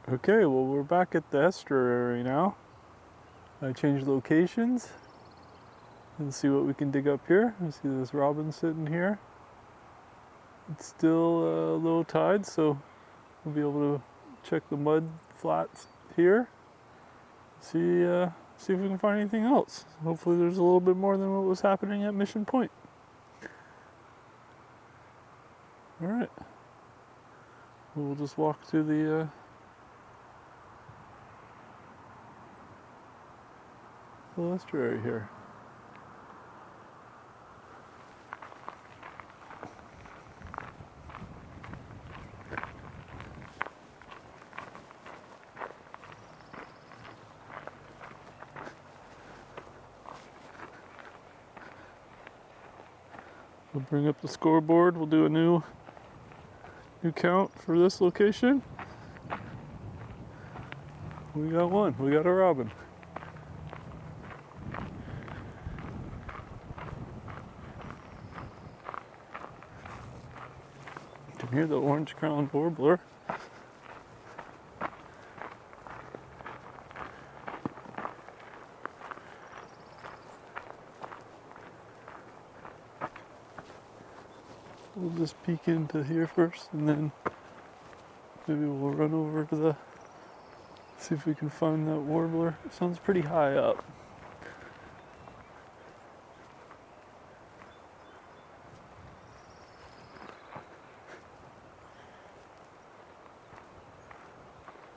Okay, well we're back at the estuary now. I changed locations and see what we can dig up here. You see this robin sitting here. It's still low tide, so we'll be able to check the mud flats here. See if we can find anything else. Hopefully there's a little bit more than what was happening at Mission Point. All right. We'll just walk to the estuary here. We'll bring up the scoreboard. We'll do a new count for this location. We got one. We got a robin. You can hear the orange-crowned warbler. We'll just peek into here first, and then maybe we'll run over to the, see if we can find that warbler. It sounds pretty high up.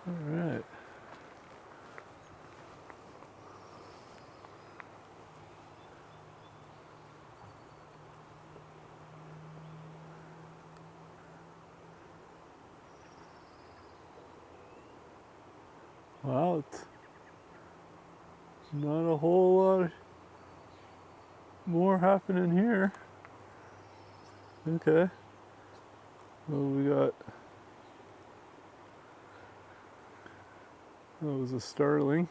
All right. Wow, it's not a whole lot more happening here. Okay. Well, we got, that was a starling.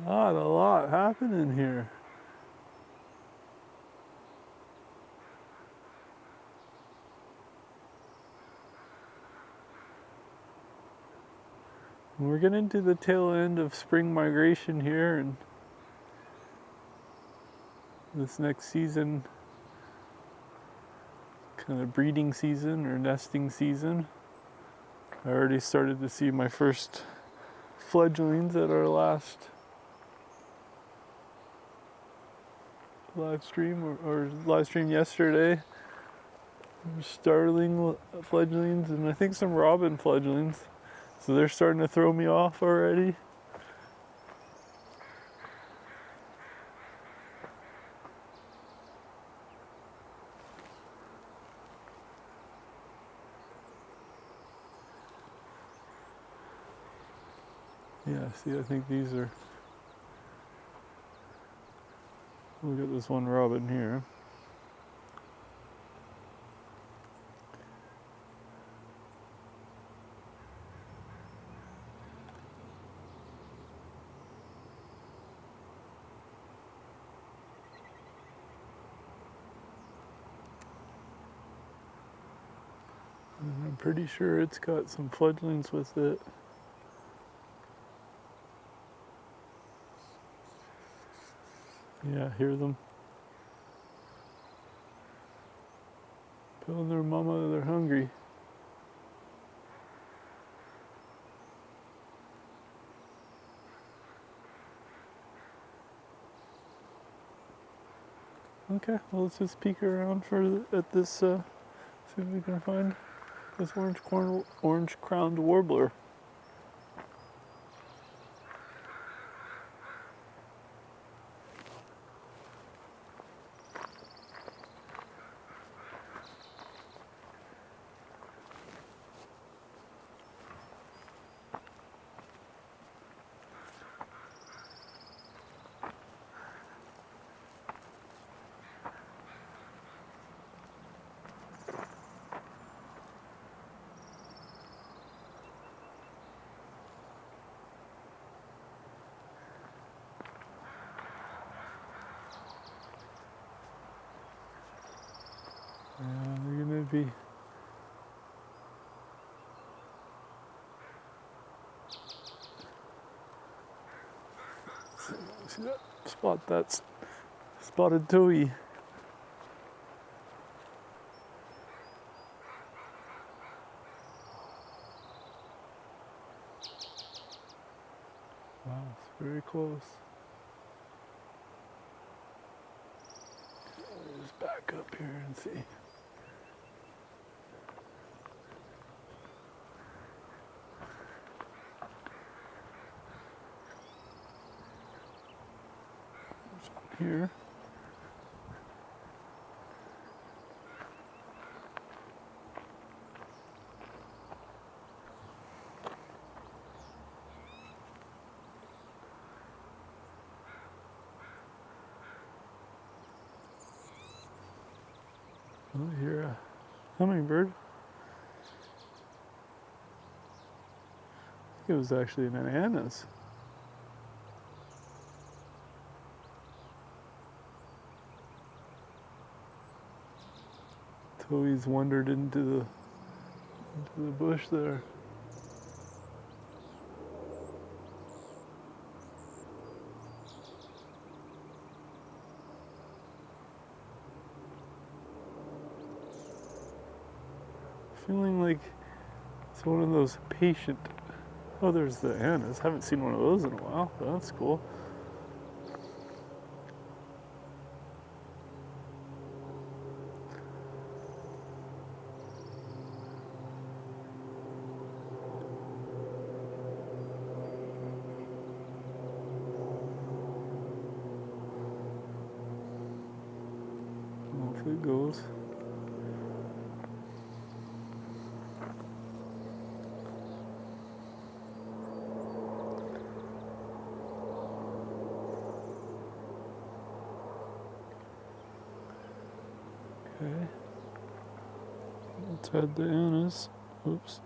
Not a lot happening here. We're getting to the tail end of spring migration here, and this next season, kind of breeding season or nesting season. I already started to see my first fledglings at our last live stream, or live stream yesterday. Starling fledglings, and I think some robin fledglings. So they're starting to throw me off already. Yeah, see, I think these are, look at this one robin here. And I'm pretty sure it's got some fledglings with it. Yeah, hear them. Telling their mama they're hungry. Okay, well let's just peek around at this, see if we can find this orange-crowned warbler. They're gonna be see that spot, that's spotted Towhee. Wow, it's very close. I'll just back up here and see. Here. Oh, you're a hummingbird. I think it was actually an anna's. Towhee's wandered into the bush there. Feeling like it's one of those patient. Oh, there's the annas. Haven't seen one of those in a while, but that's cool. Off it goes. Okay. Let's add the annas. Oops.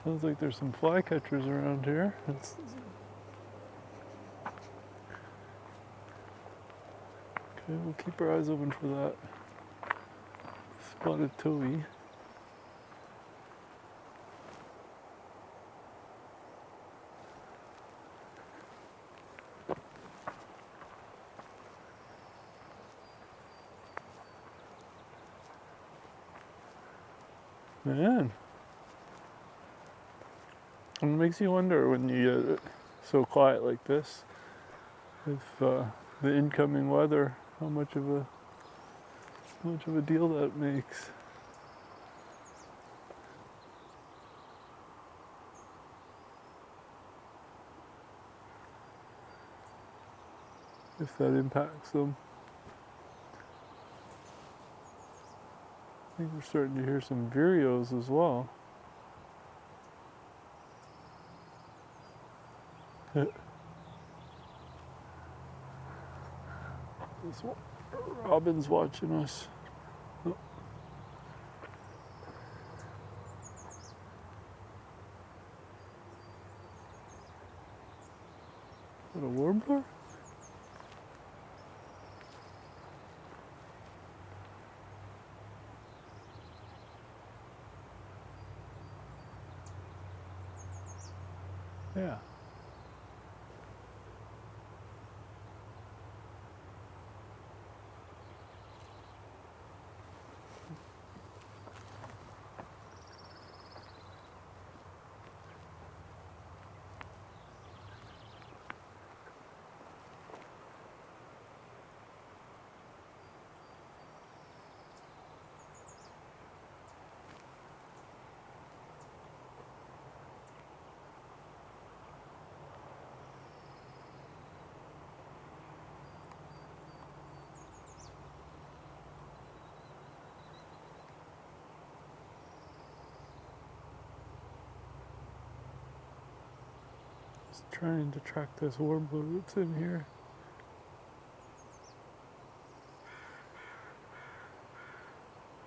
Sounds like there's some flycatchers around here. Okay, we'll keep our eyes open for that. Spotted Towhee. Man. It makes you wonder when you get it so quiet like this, if the incoming weather, how much of a deal that makes. If that impacts them. I think we're starting to hear some vireos as well. This robin's watching us. Oh. Is that a warbler? Yeah. Just trying to track this warbler that's in here.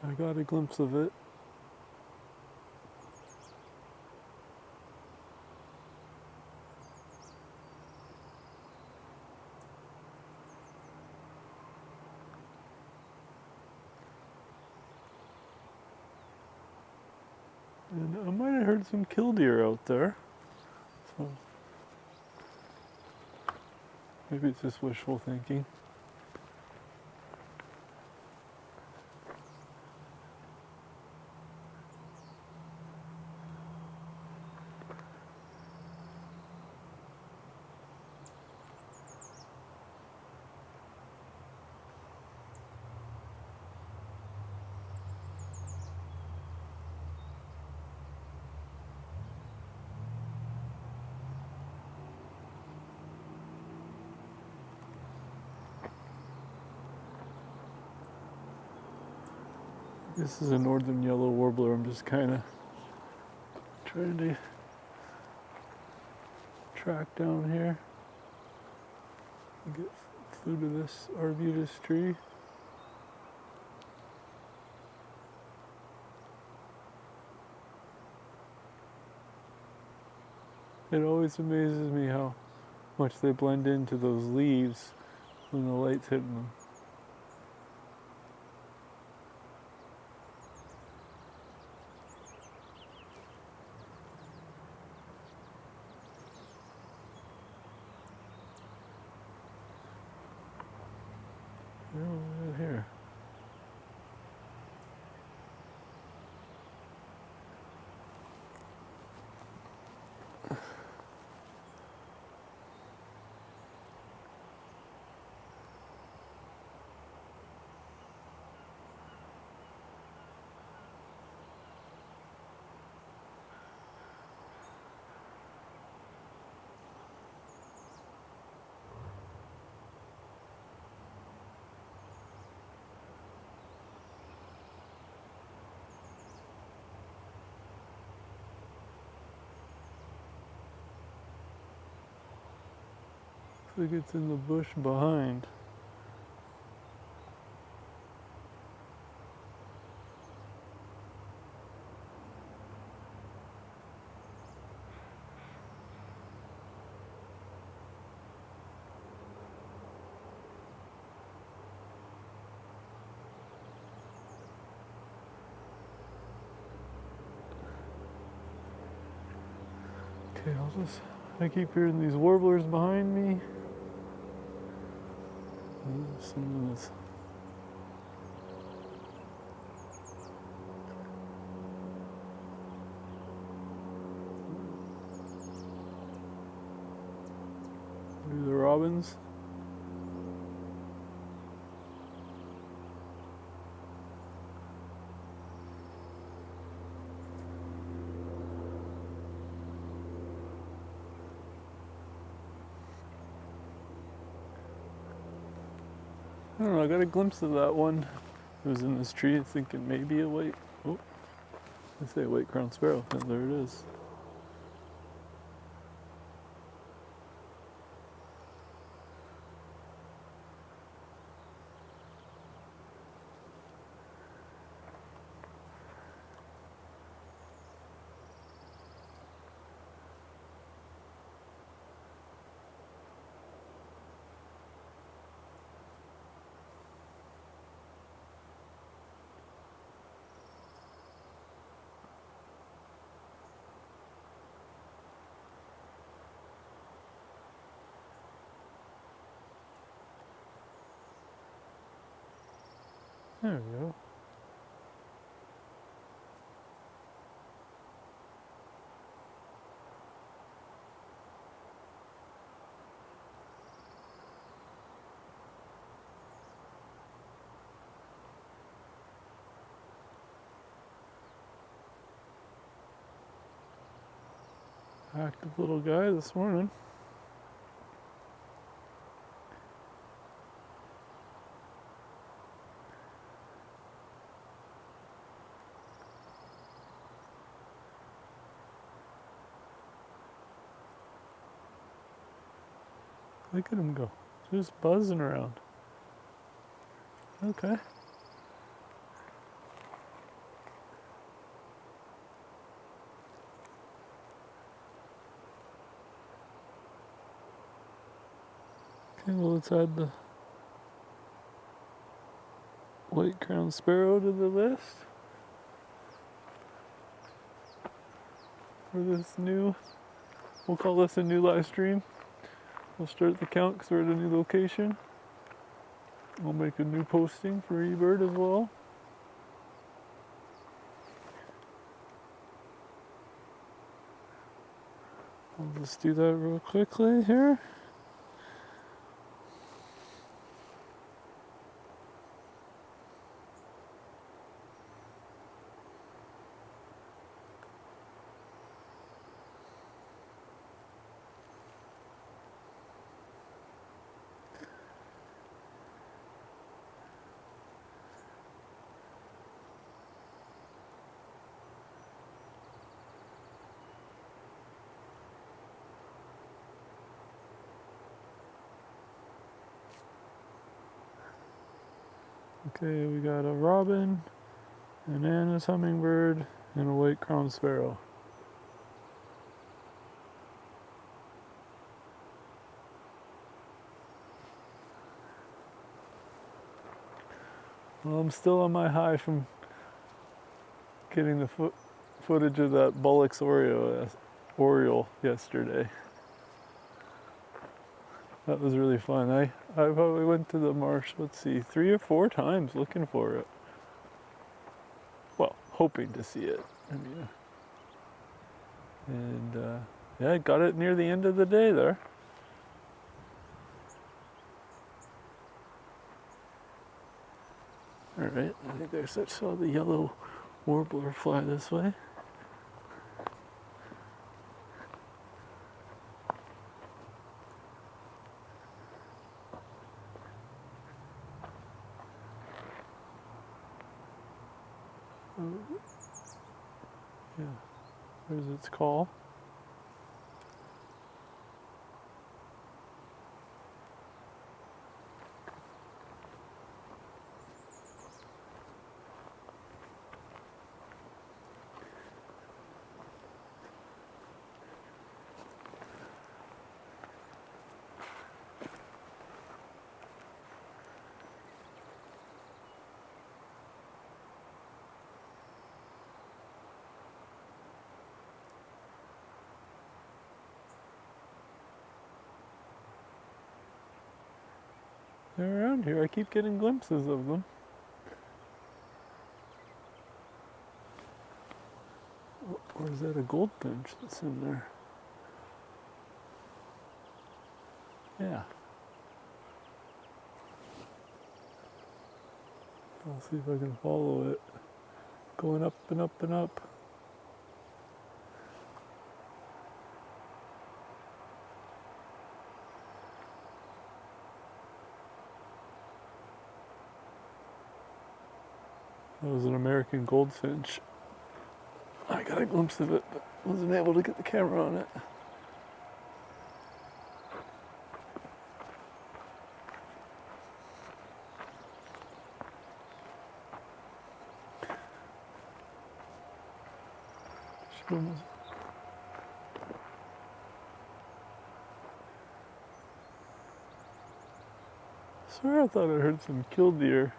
I got a glimpse of it. And I might have heard some killdeer out there. So maybe it's just wishful thinking. This is a northern yellow warbler. I'm just kind of trying to track down here and get through to this arbutus tree. It always amazes me how much they blend into those leaves when the light's hitting them. Here. Looks like it's in the bush behind. Okay, I keep hearing these warblers behind me. Some of this. Maybe the robins. I don't know, I got a glimpse of that one. It was in this tree, thinking maybe a white, oh, I say a white-crowned sparrow, and there it is. There we go. Active little guy this morning. Look at him go. Just buzzing around. Okay. Okay, well, let's add the white-crowned sparrow to the list for this new, we'll call this a new live stream. We'll start the count because we're at a new location. We'll make a new posting for eBird as well. I'll just do that real quickly here. Okay, we got a robin, an Anna's hummingbird, and a white-crowned sparrow. Well, I'm still on my high from getting the footage of that Bullock's Oriole yesterday. That was really fun. I probably went to the marsh, let's see, 3 or 4 times looking for it. Well, hoping to see it. I mean, and yeah, I got it near the end of the day there. All right, I think I saw the yellow warbler fly this way. Yeah, there's its call. They're around here. I keep getting glimpses of them. Or is that a goldfinch that's in there? Yeah. I'll see if I can follow it. Going up and up and up. That was an American goldfinch. I got a glimpse of it, but wasn't able to get the camera on it. She almost... I swear I thought I heard some killdeer.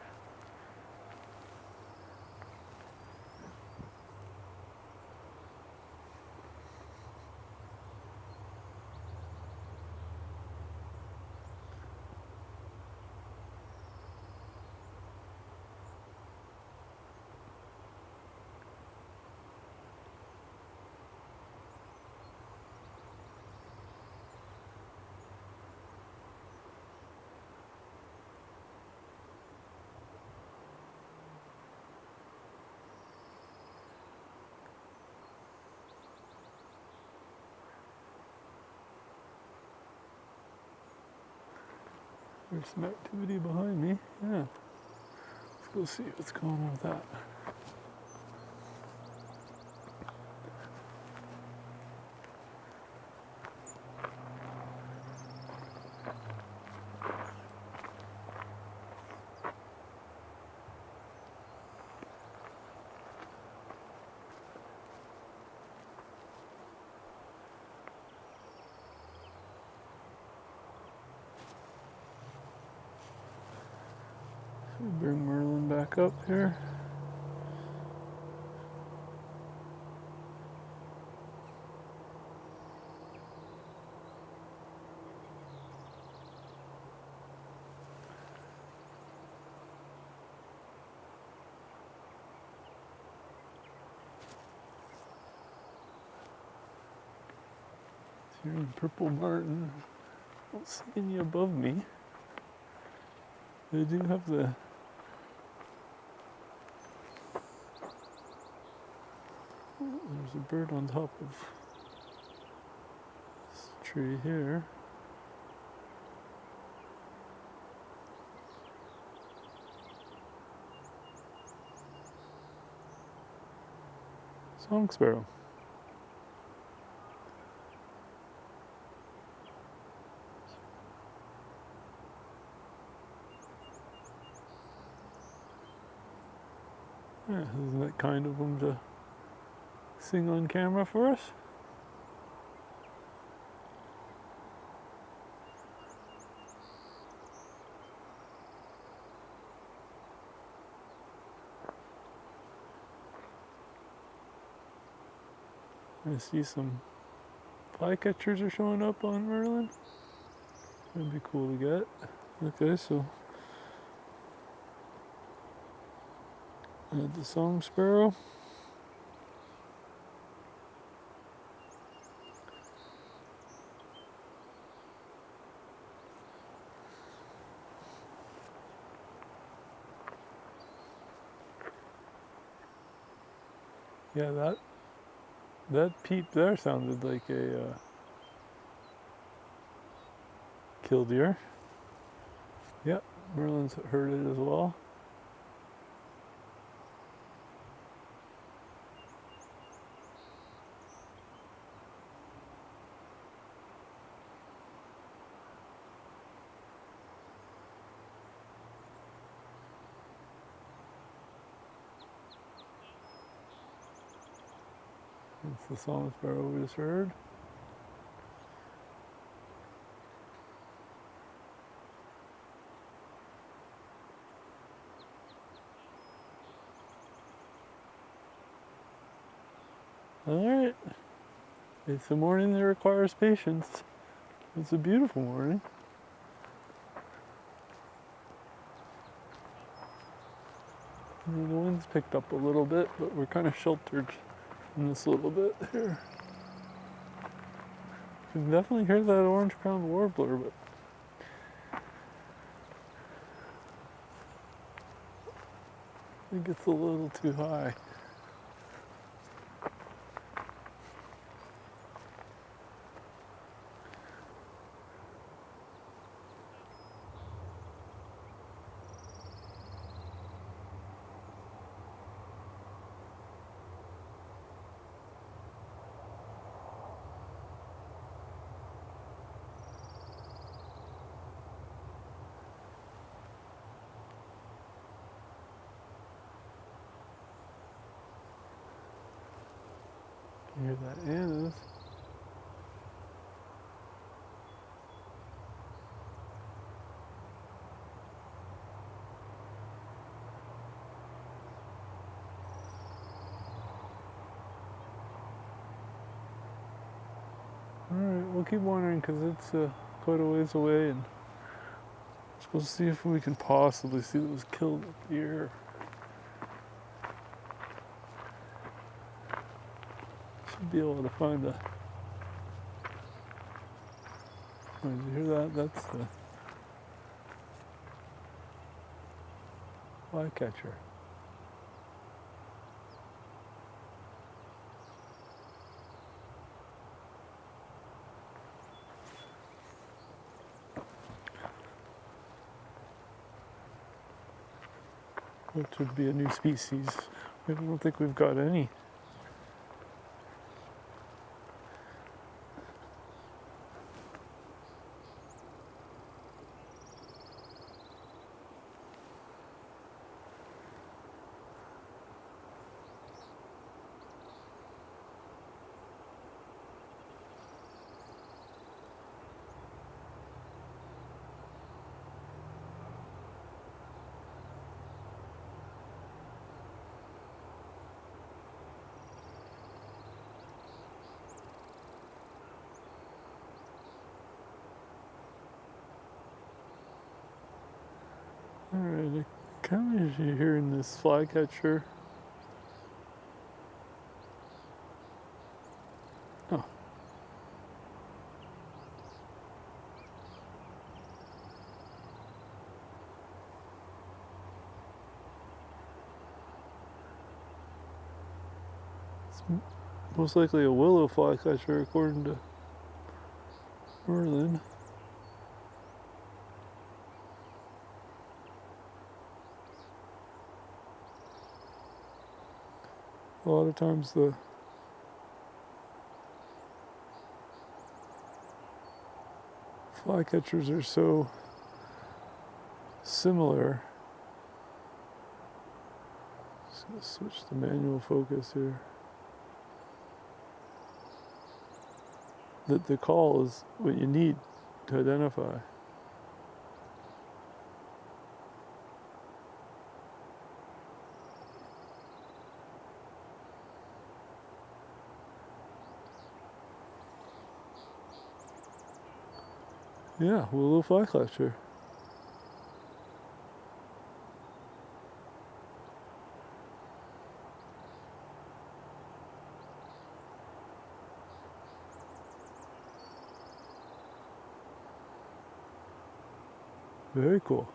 There's some activity behind me. Yeah. Let's go see what's going on with that. Bring Merlin back up here. Here in Purple Martin, I don't see any above me. They do have the there's a bird on top of this tree here. Song sparrow. Yeah, isn't that kind of them to sing on camera for us? I see some flycatchers are showing up on Merlin. That'd be cool to get. Okay, so add the song sparrow. Yeah, that peep there sounded like a killdeer. Yep, Merlin's heard it as well. That's the song sparrow we just heard. Alright, it's a morning that requires patience. It's a beautiful morning. The wind's picked up a little bit, but we're kind of sheltered in this little bit here. You can definitely hear that orange-crowned warbler, but I think it's a little too high. You hear that Anna's. Alright, we'll keep wandering because it's quite a ways away, and let's go see if we can possibly see those Killdeer. Should be able to find a. Oh, did you hear that? That's the flycatcher. Which would be a new species. I don't think we've got any. Alright, I kind of hearing this flycatcher. Oh. It's most likely a willow flycatcher according to Merlin. A lot of times the flycatchers are so similar. Just gonna switch to manual focus here. That the call is what you need to identify. Yeah, Willow Flycatcher. Very cool.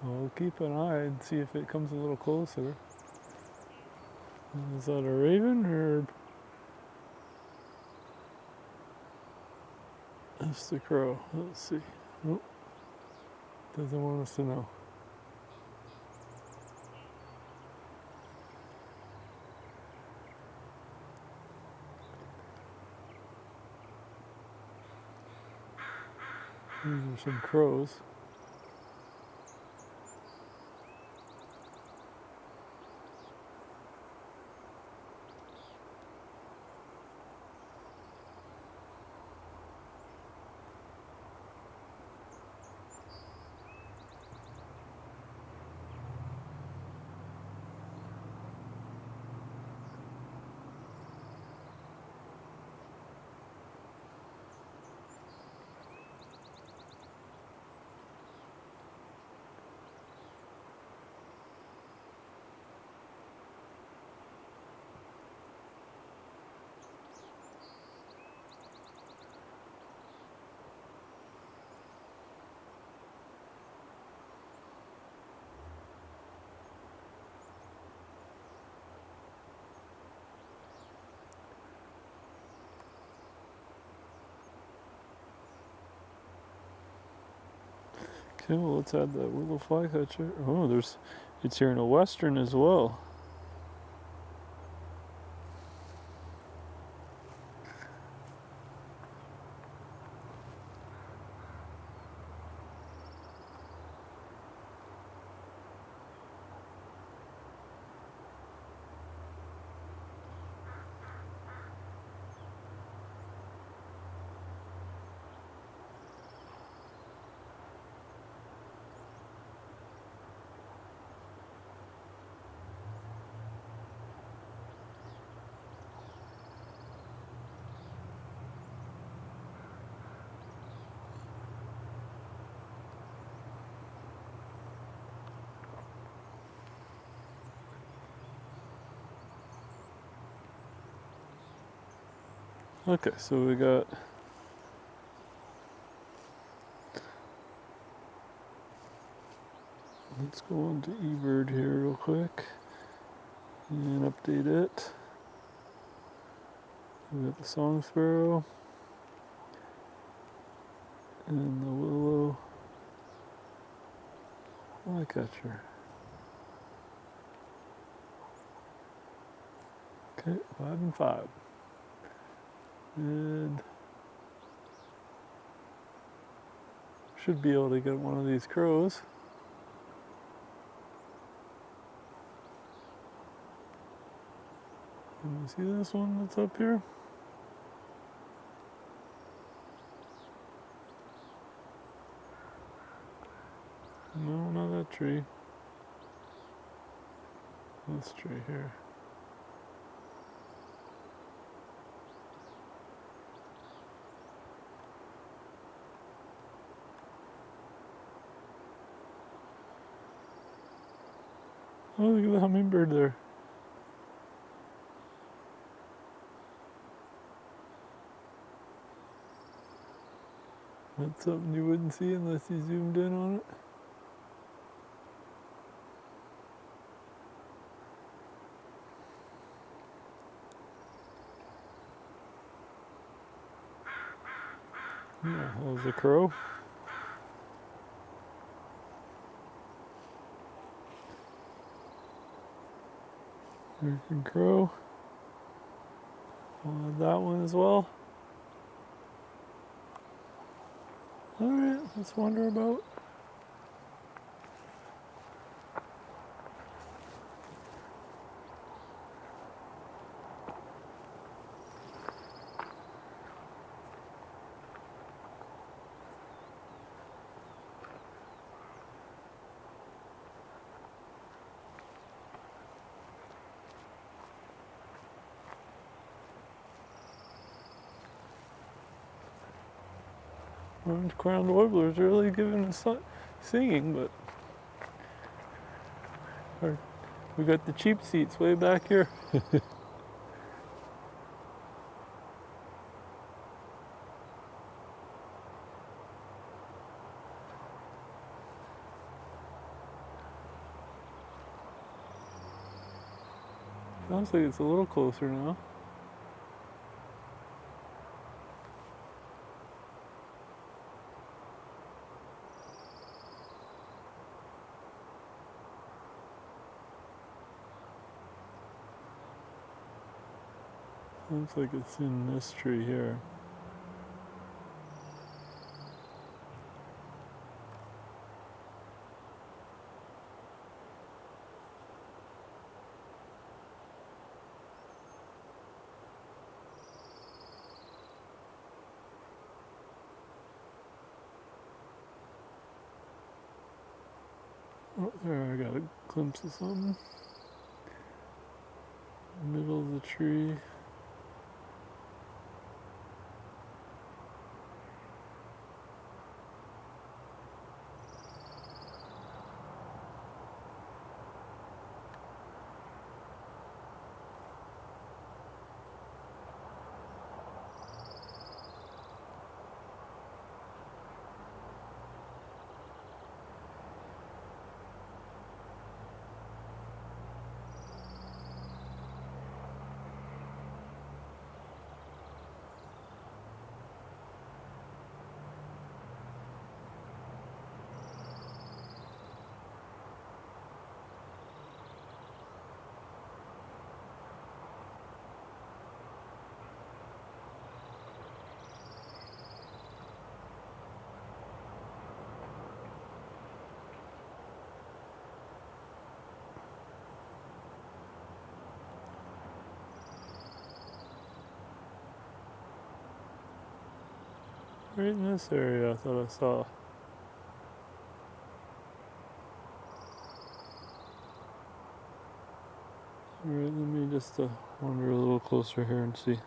I'll keep an eye and see if it comes a little closer. Is that a raven or that's the crow? Let's see. Nope. Doesn't want us to know. These are some crows. Okay, well, let's add the Willow Flycatcher. Oh, it's here in a western as well. Okay, so we got let's go on to eBird here real quick and update it. We got the song sparrow and the willow flycatcher. Okay, 5 and 5. And should be able to get one of these crows. Can you see this one that's up here? No, not that tree. This tree here. Oh, look at the hummingbird there. That's something you wouldn't see unless you zoomed in on it. Yeah, that was a crow. American crow. I'll add that one as well. Alright, let's wander about. Orange-crowned warblers really giving us singing, but we got the cheap seats way back here. Sounds like it's a little closer now. Looks like it's in this tree here. Oh, there, I got a glimpse of something. Middle of the tree. Right in this area I thought I saw. Alright, let me just wander a little closer here and see.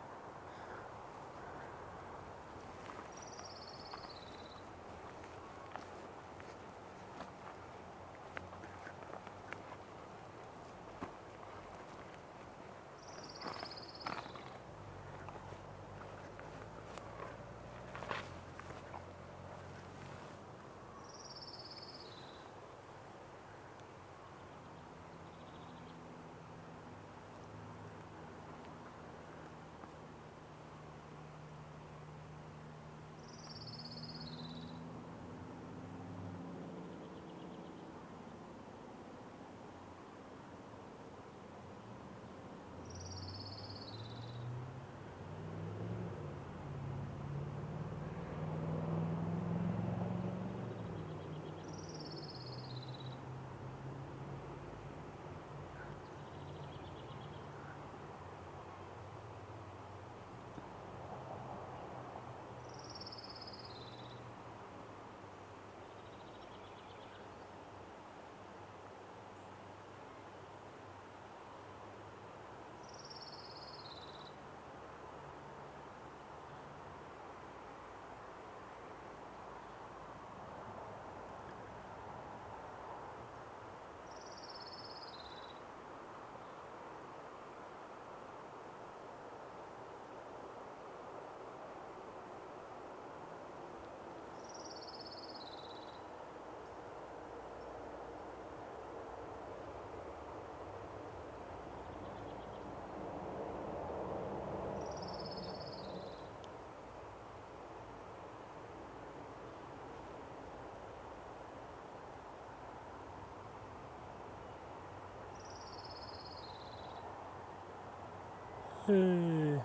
Hey,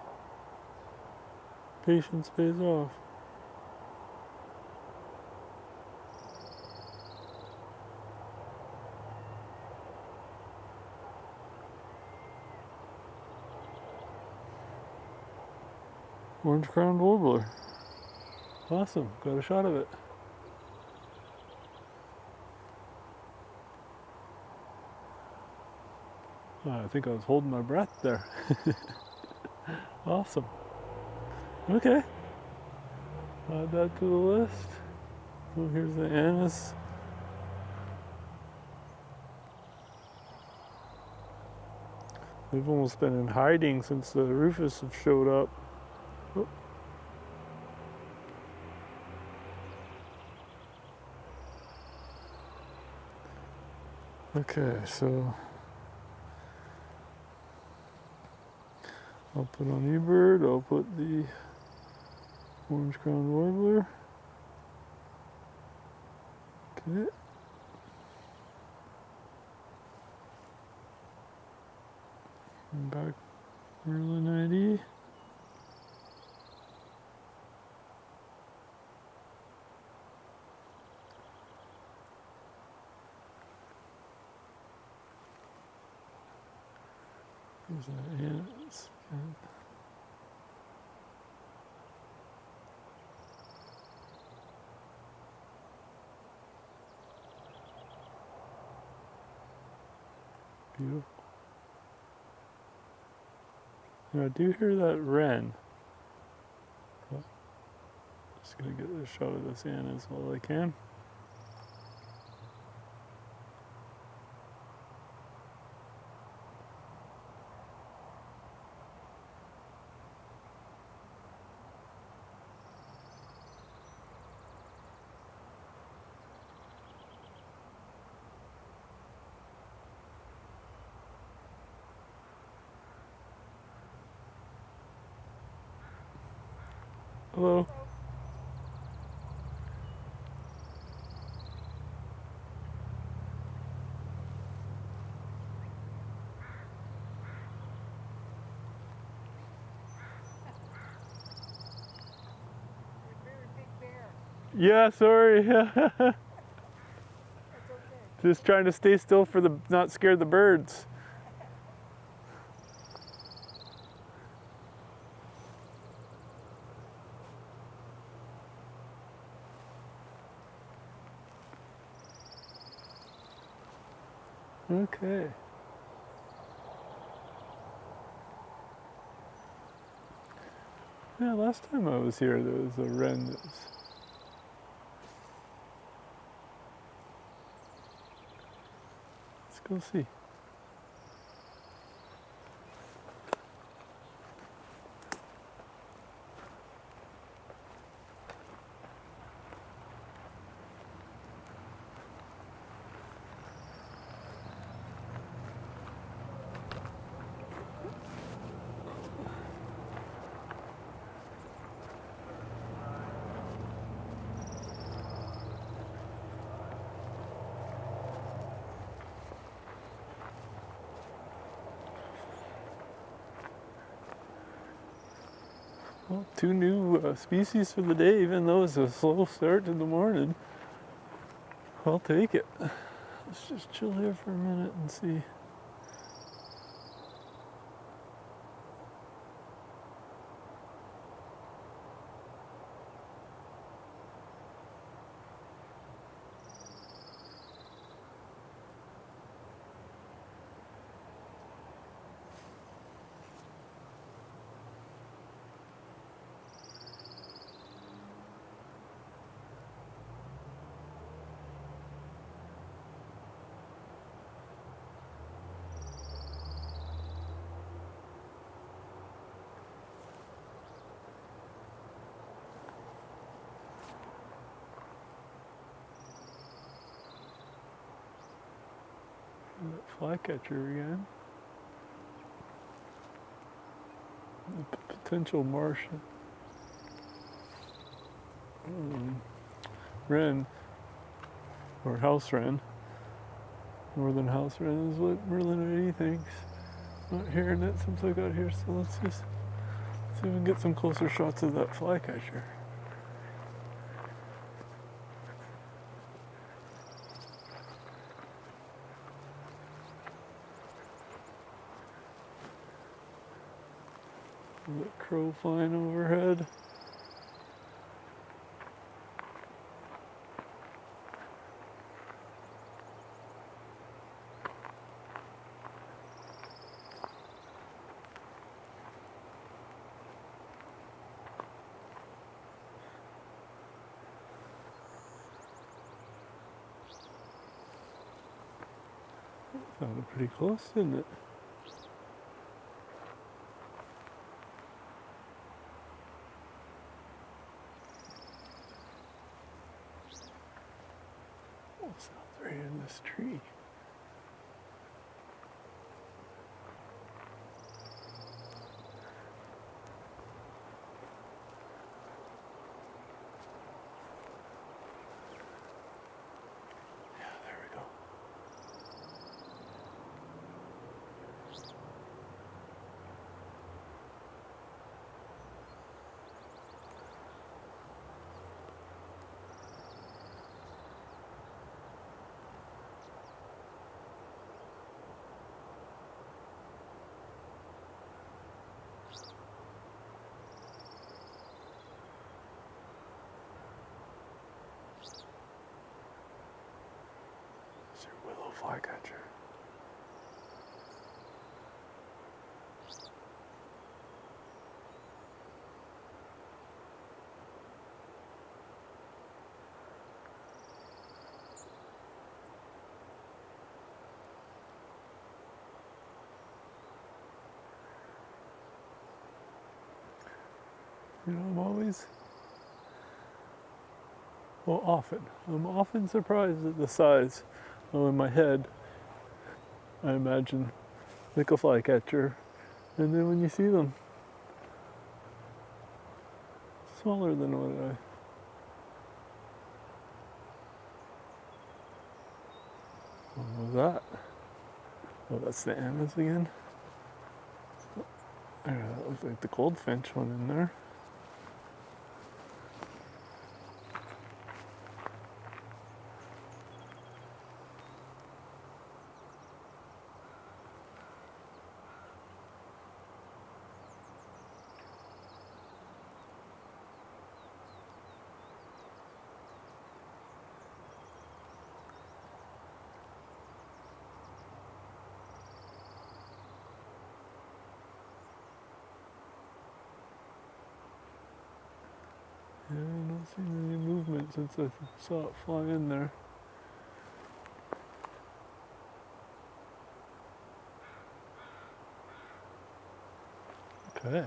patience pays off. Orange-crowned warbler. Awesome, got a shot of it. I think I was holding my breath there. Awesome. Okay. Add that to the list. Oh, here's the anise. They've almost been in hiding since the rufous have showed up. Oh. Okay, so I'll put on eBird, I'll put the orange-crowned warbler. Okay. And back Merlin ID. There's that ants. Beautiful. Now I do hear that wren. Oh, just gonna get a shot of this anise while I can. Hello. Yeah, sorry. Just trying to stay still for the not scare the birds. Okay. Yeah, last time I was here, there was a wren that was. Let's go see. Well, 2 new species for the day, even though it's a slow start to the morning. I'll take it. Let's just chill here for a minute and see. That flycatcher again. The potential Martian wren, or house wren. Northern house wren is what Merlin ID thinks. Not hearing it since I got here, so let's see if we can get some closer shots of that flycatcher. That crow flying overhead. Sounded pretty close, didn't it? Oh, sounds right in this tree. Yeah, there we go. It's your Willow Flycatcher. You know, I'm often surprised at the size. Oh, in my head, I imagine like a flycatcher, and then when you see them, smaller than what was that? Oh, that's the Amas again. That looks like the Goldfinch one in there. Yeah, I'm not seeing any movement since I saw it fly in there. Okay.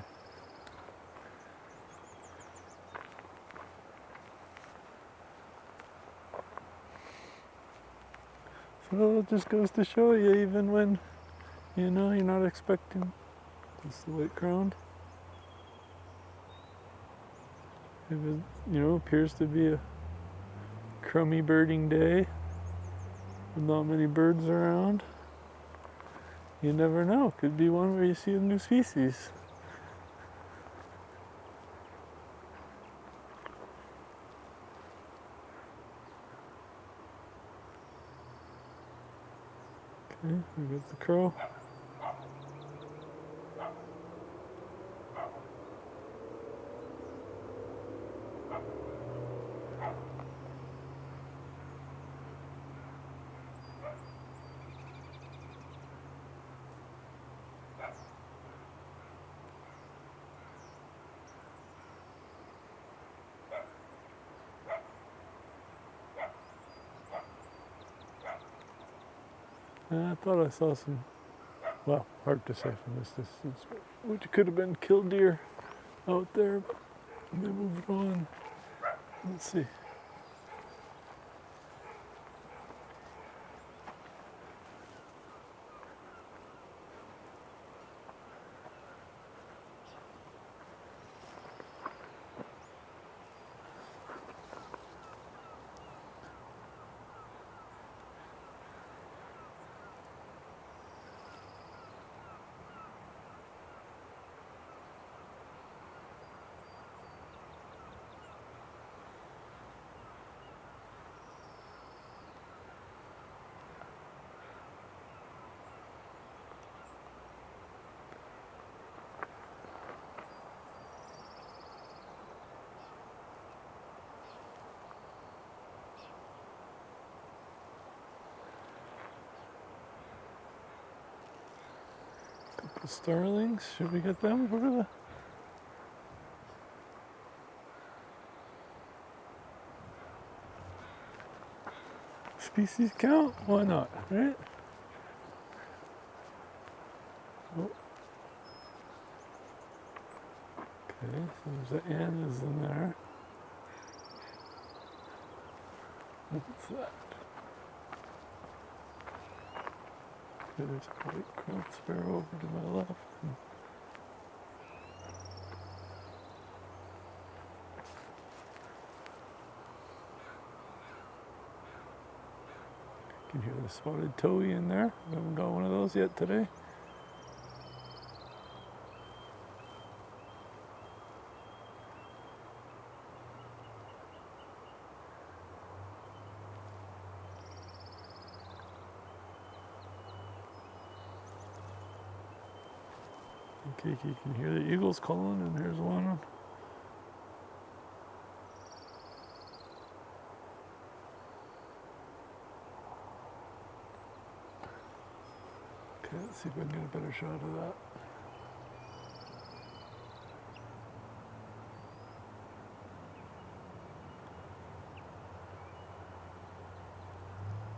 So it just goes to show you, even when, you know, you're not expecting this white crowned. If it, you know, appears to be a crummy birding day with not many birds around, you never know. Could be one where you see a new species. Okay, we got the crow. I thought I saw some, well, hard to say from this distance, but which could have been Killdeer out there, but they moved on. Let's see. Starlings, should we get them? What are the species count? Why not, right? Oh. Okay, so there's an anise in there. What's that? Okay, there's a white-crowned sparrow over to my left. You can hear the spotted towhee in there. I haven't got one of those yet today. Okay, you can hear the eagles calling, and here's one. Okay, let's see if I can get a better shot of that.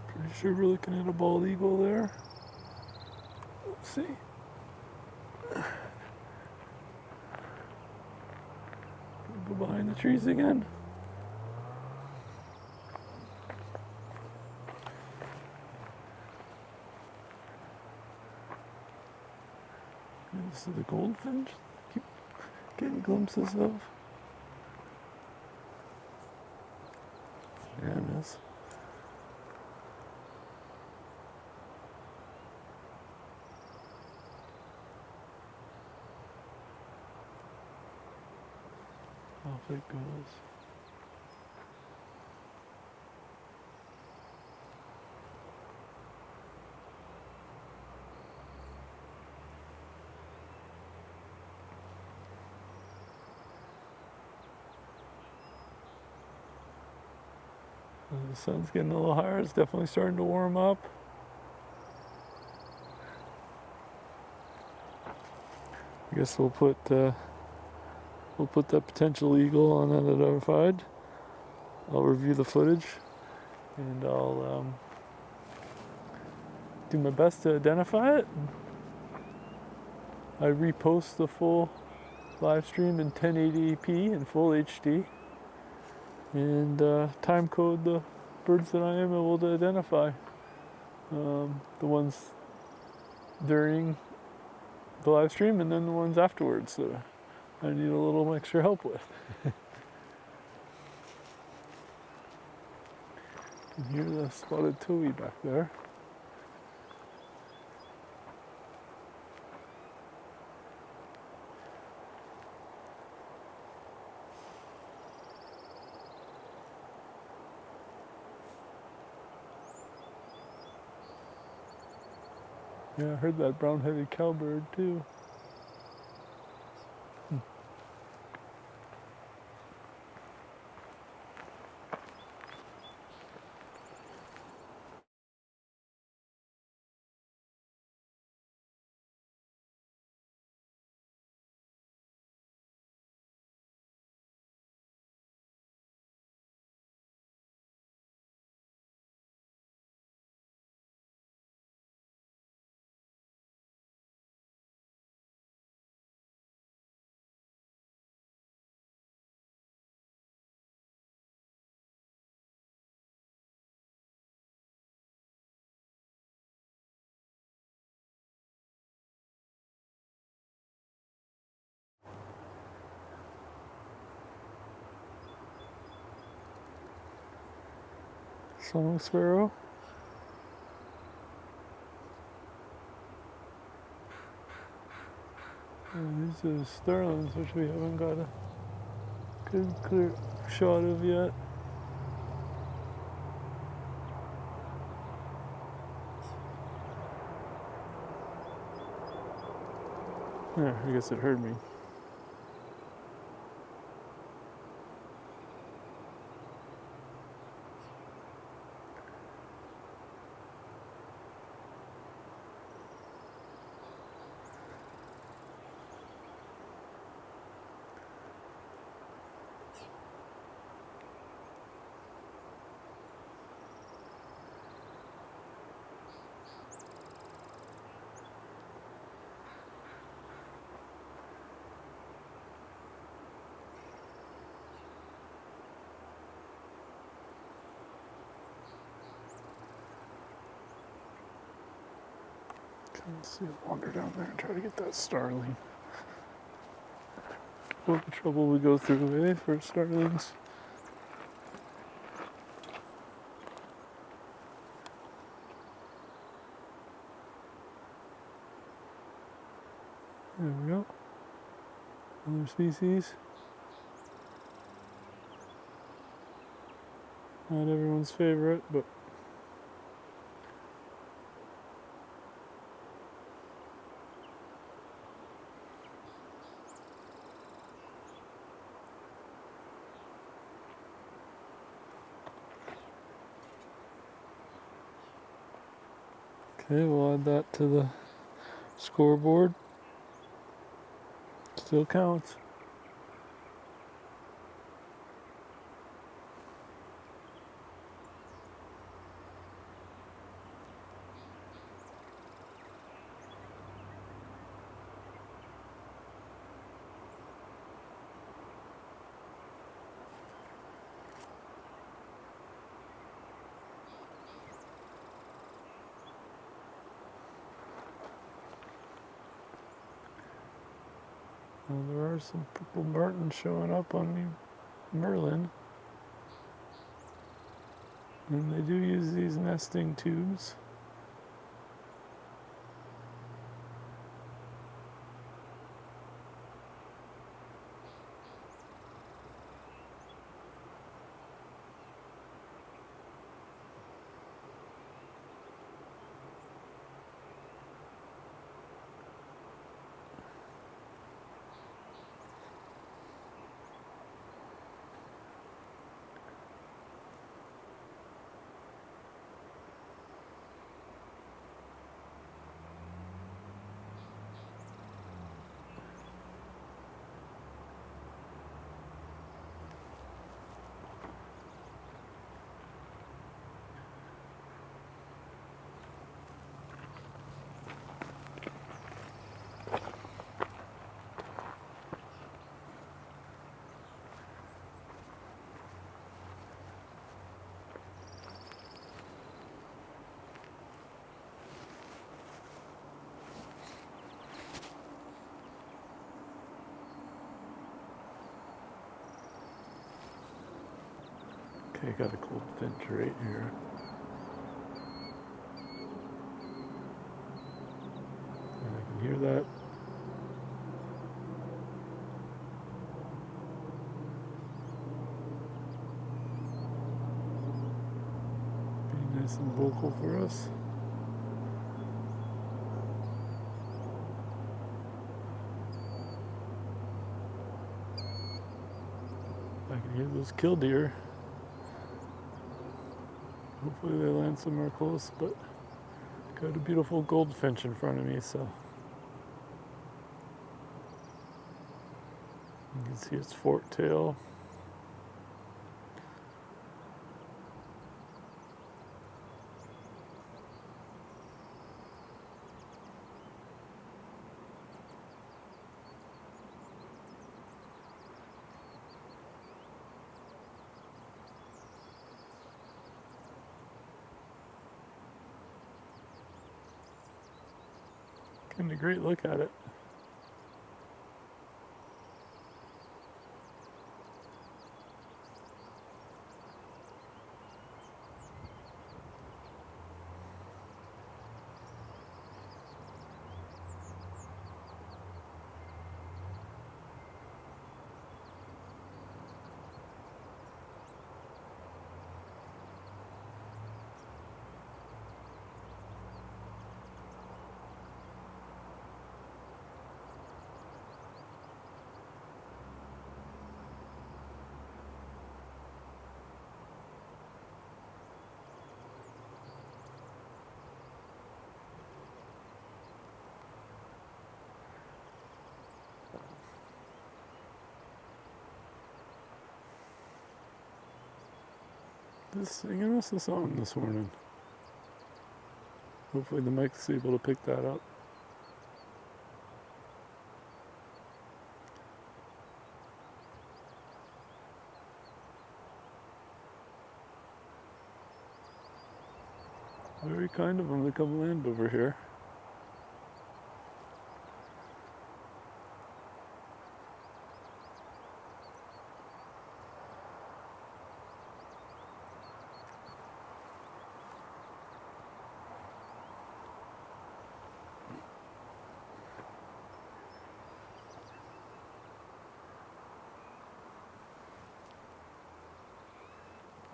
Pretty sure we're looking at a bald eagle there. Let's see. Go behind the trees again. This is the goldfinch. Keep getting glimpses of. Yeah, I miss. Off it goes. The sun's getting a little higher. It's definitely starting to warm up. I guess we'll put that potential eagle on unidentified. I'll review the footage, and I'll do my best to identify it. I repost the full live stream in 1080p in full HD, and time code the birds that I am able to identify. The ones during the live stream, and then the ones afterwards that I need a little extra help with. You can hear the spotted towhee back there. Yeah, I heard that brown-headed cowbird too. Song sparrow. And these are starlings, which we haven't got a good clear shot of yet. Yeah, I guess it heard me. Let's see, wander down there and try to get that starling. What the trouble we go through, eh, for starlings. There we go. Another species. Not everyone's favorite, but okay, we'll add that to the scoreboard. Still counts. Well, there are some purple martins showing up on the Merlin. And they do use these nesting tubes. Okay, got a Goldfinch right here. And I can hear that. Be nice and vocal for us. I can hear those killdeer. Hopefully they land somewhere close, but got a beautiful goldfinch in front of me, so you can see its forked tail. Getting a great look at it. I must have something this morning. Hopefully the mic's able to pick that up. Very kind of them to come land over here.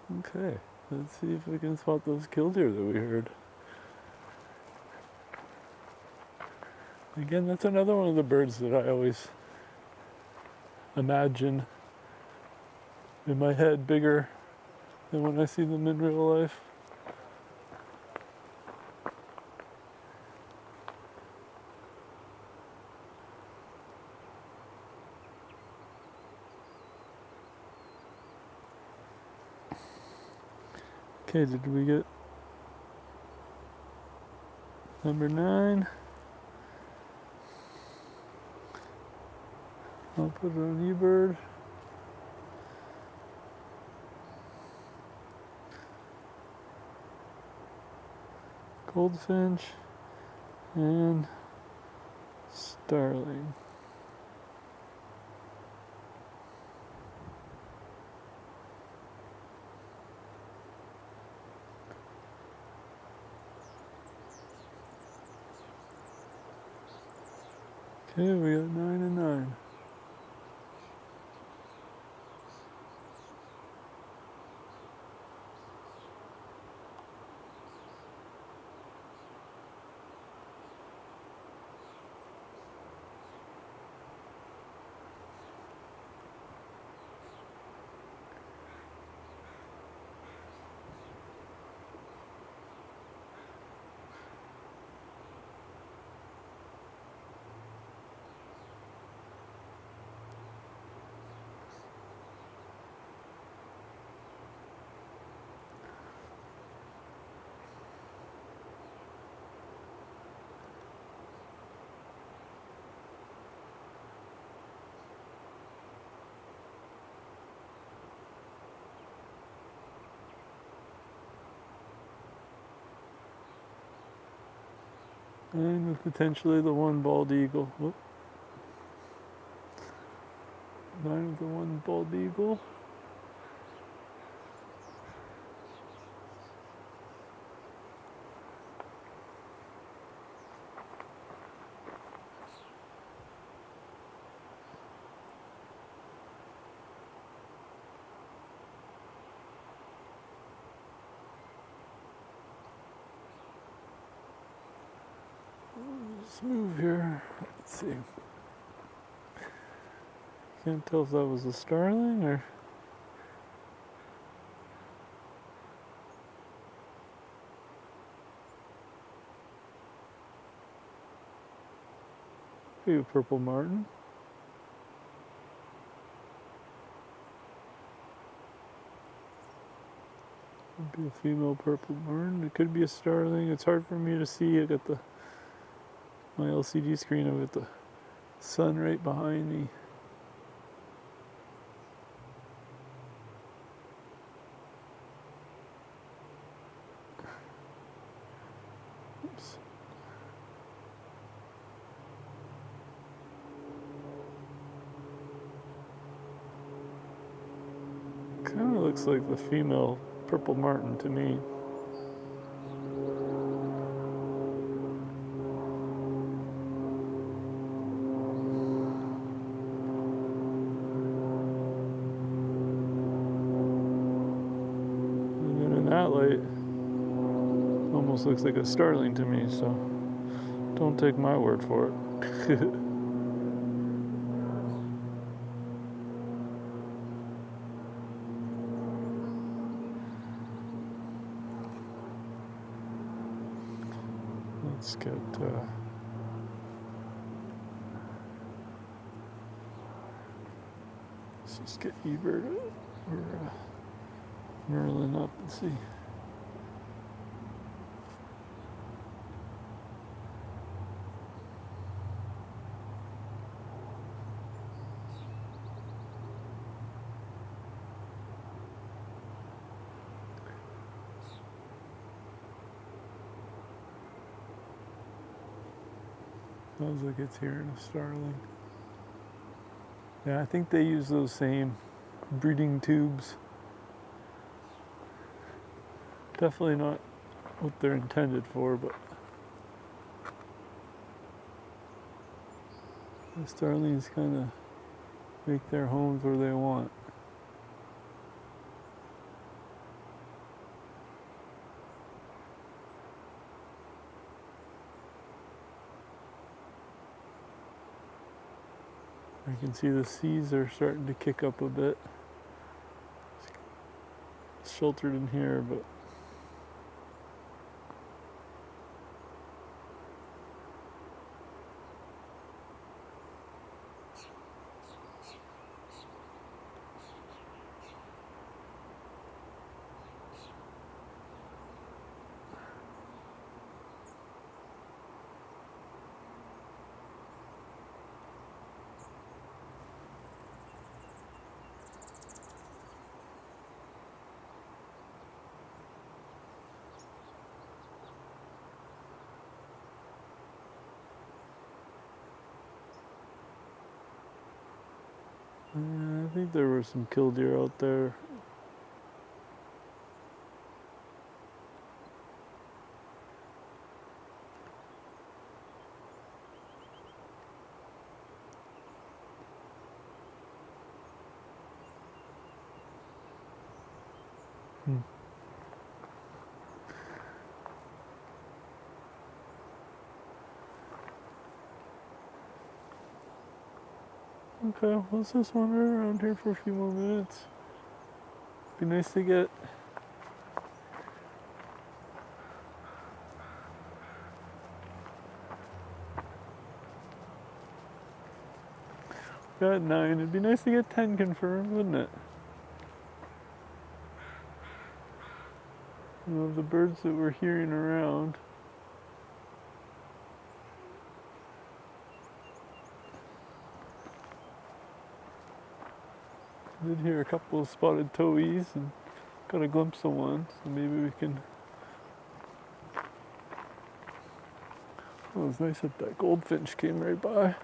Okay, let's see if we can spot those killdeer that we heard. Again, that's another one of the birds that I always imagine in my head bigger than when I see them in real life. Okay, did we get number 9? I'll put it on eBird. Goldfinch and Starling. Okay, we got 9 and 9. And with potentially the one bald eagle. Whoop. 9 with the one bald eagle. Let's move here. Let's see. Can't tell if that was a starling or. Maybe a purple martin. Could be a female purple martin. It could be a starling. It's hard for me to see. I got my LCD screen. I've got the sun right behind me. Oops. Kind of looks like the female purple martin to me. And then in that light, almost looks like a starling to me, so don't take my word for it. Let's get let's just get eBird or Merlin up and see. Sounds like it's hearing a starling. Yeah, I think they use those same breeding tubes. Definitely not what they're intended for, but the starlings kind of make their homes where they want. I can see the seas are starting to kick up a bit. It's sheltered in here, but I think there were some killdeer out there. Okay, let's just wander around here for a few more minutes. Be nice to get got 9. It'd be nice to get 10 confirmed, wouldn't it? Of the birds that we're hearing around. I did hear a couple of spotted towhees and got a glimpse of one, so maybe we can. Oh, it was nice that that goldfinch came right by.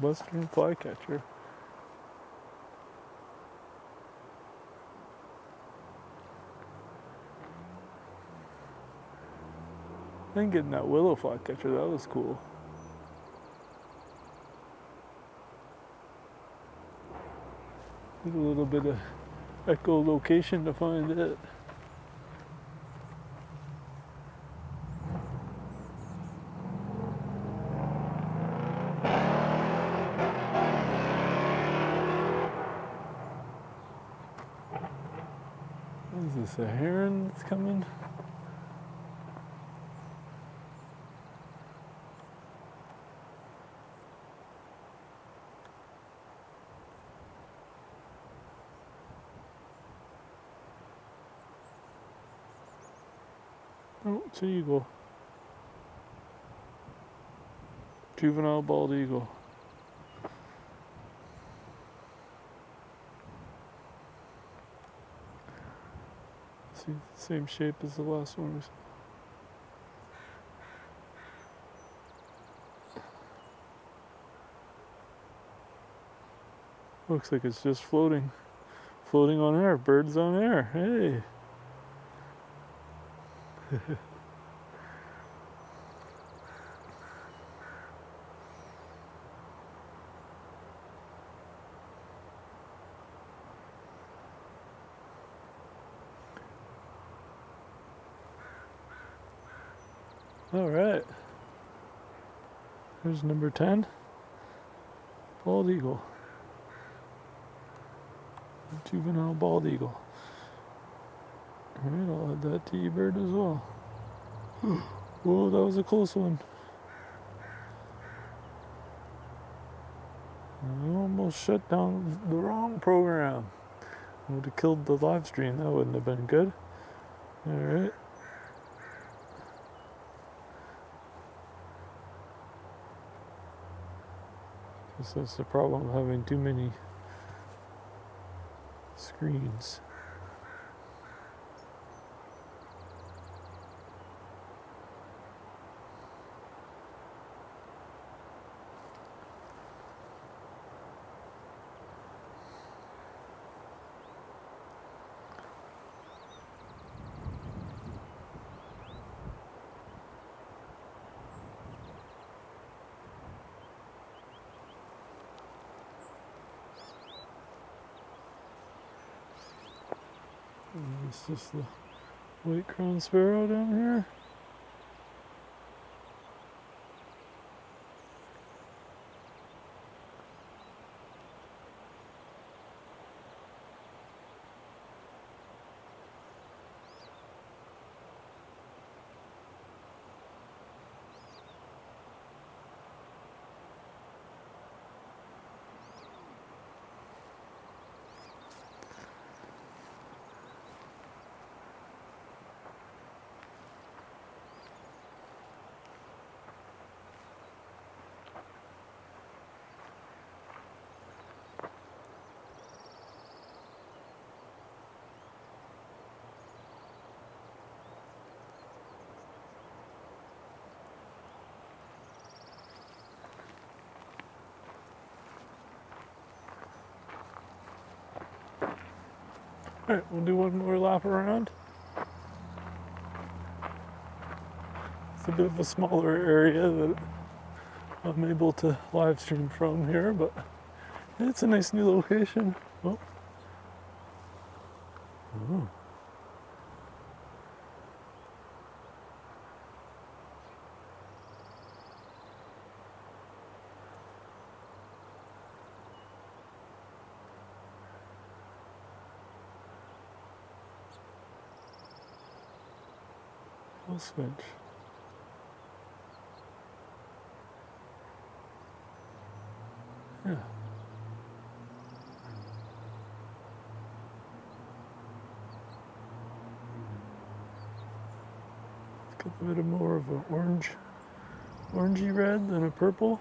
Western flycatcher. I think getting that willow flycatcher, that was cool. Did a little bit of echolocation to find it. Is this a heron that's coming? Oh, it's an eagle. Juvenile bald eagle. See, same shape as the last one. Looks like it's just floating on air. Birds on air. Hey. All right. There's number 10. Bald eagle. Juvenile bald eagle. All right, I'll add that to eBird as well. Whoa, that was a close one. I almost shut down the wrong program. I would have killed the live stream. That wouldn't have been good. All right. Guess that's the problem of having too many screens. And it's just the white crowned sparrow down here. Alright, we'll do one more lap around. It's a bit of a smaller area that I'm able to live stream from here, but it's a nice new location. Oh. Oh. Finch. Yeah. It's got a bit more of an orangey red than a purple.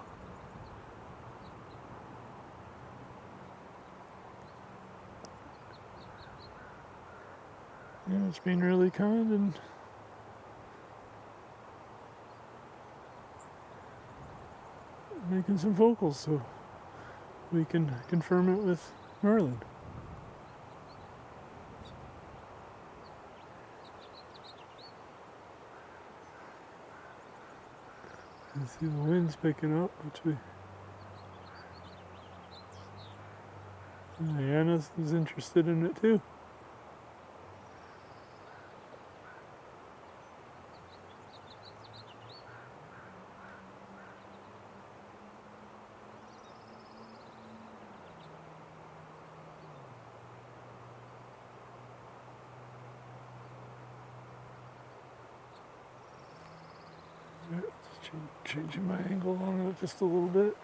Yeah, it's been really kind and making some vocals so we can confirm it with Merlin. You see the wind's picking up, which Diana is interested in it too. Changing my angle on it just a little bit.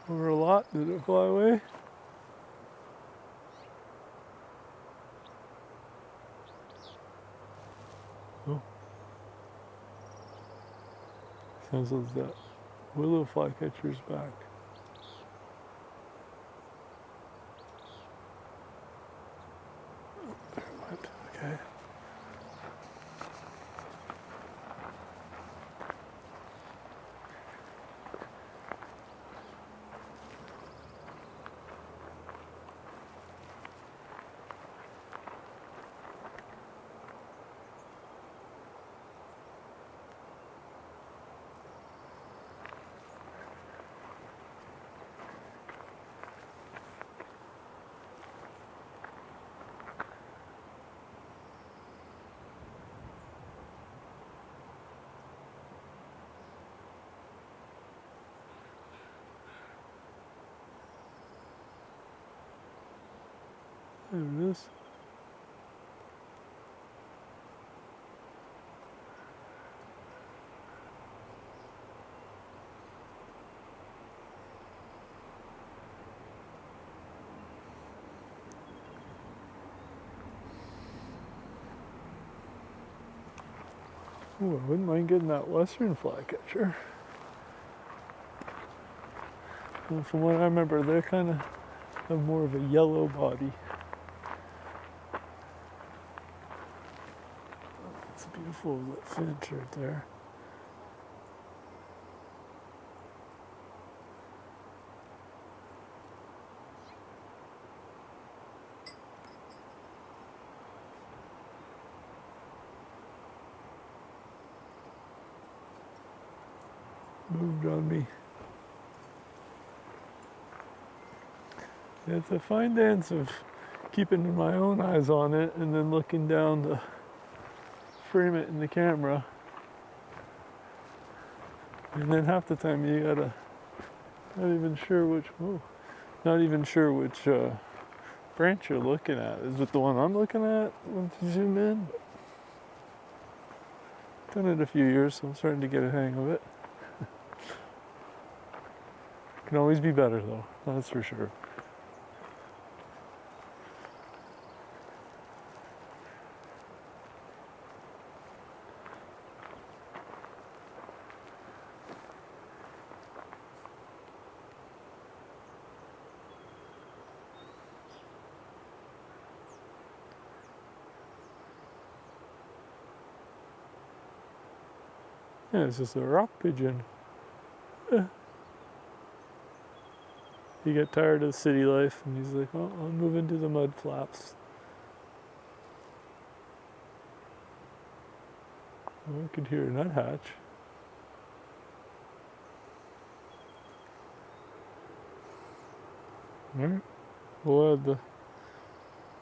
Over a lot, did it fly away? Oh. Sounds like that Willow Flycatcher's back. Okay. There it is. Ooh, I wouldn't mind getting that western flycatcher. And from what I remember, they kind of have more of a yellow body. It's a beautiful finch right there. Moved on me. It's a fine dance of keeping my own eyes on it and then looking down to frame it in the camera. And then half the time you gotta, not even sure which branch you're looking at. Is it the one I'm looking at once you zoom in? Done it a few years, so I'm starting to get a hang of it. Can always be better though, that's for sure. Yeah, it's just a rock pigeon. He got tired of city life and he's like, oh, I'll move into the mud flaps. Oh, I could hear a nuthatch. Alright, we'll add the